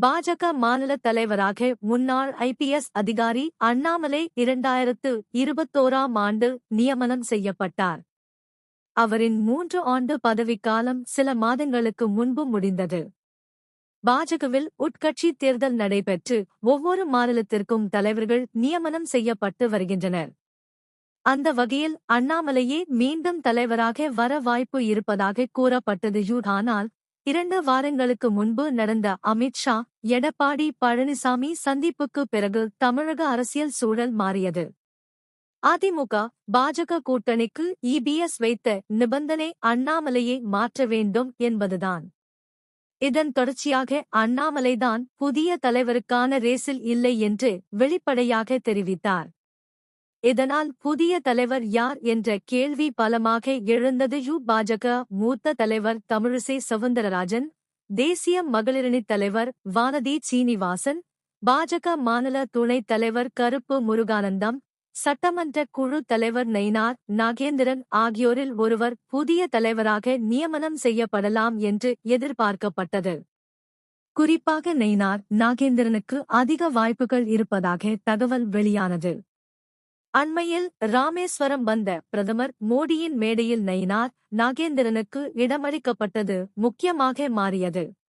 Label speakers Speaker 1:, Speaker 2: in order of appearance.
Speaker 1: பாஜக மாநில தலைவராக முன்னாள் ஐபிஎஸ் அதிகாரி அண்ணாமலை 2021ஆம் ஆண்டு நியமனம் செய்யப்பட்டார். அவரின் 3 ஆண்டு பதவிக்காலம் சில மாதங்களுக்கு முன்பு முடிந்தது. பாஜகவில் உட்கட்சி தேர்தல் நடைபெற்று ஒவ்வொரு மாநிலத்திற்கும் தலைவர்கள் நியமனம் செய்யப்பட்டு வருகின்றனர். அந்த வகையில் அண்ணாமலையே மீண்டும் தலைவராக வர வாய்ப்பு இருப்பதாக கூறப்பட்டது. ஆனால் 2 வாரங்களுக்கு முன்பு நடந்த அமித்ஷா, எடப்பாடி பழனிசாமி சந்திப்புக்கு பிறகு தமிழக அரசியல் சூழல் மாறியது. அதிமுக, பாஜக கூட்டணிக்கு இபிஎஸ் வைத்த நிபந்தனை அண்ணாமலையை மாற்ற வேண்டும் என்பதுதான். இதன் தொடர்ச்சியாக அண்ணாமலைதான் புதிய தலைவருக்கான ரேஸில் இல்லை என்று வெளிப்படையாக தெரிவித்தார். இதனால் புதிய தலைவர் யார் என்ற கேள்வி பலமாக எழுந்தது. பாஜக மூத்த தலைவர் தமிழிசை சவுந்தரராஜன், தேசிய மகளிரணி தலைவர் வானதி சீனிவாசன், பாஜக மாநில துணைத் தலைவர் கருப்பு முருகானந்தம், சட்டமன்ற குழு தலைவர் நயினார் நாகேந்திரன் ஆகியோரில் ஒருவர் புதிய தலைவராக நியமனம் செய்யப்படலாம் என்று எதிர்பார்க்கப்பட்டது. குறிப்பாக நயினார் நாகேந்திரனுக்கு அதிக வாய்ப்புகள் இருப்பதாக தகவல் வெளியானது. அண்மையில் ராமேஸ்வரம் வந்த பிரதமர் மோடியின் மேடையில் நயினார் நாகேந்திரனுக்கு இடமளிக்கப்பட்டது முக்கியமாக மாறியது.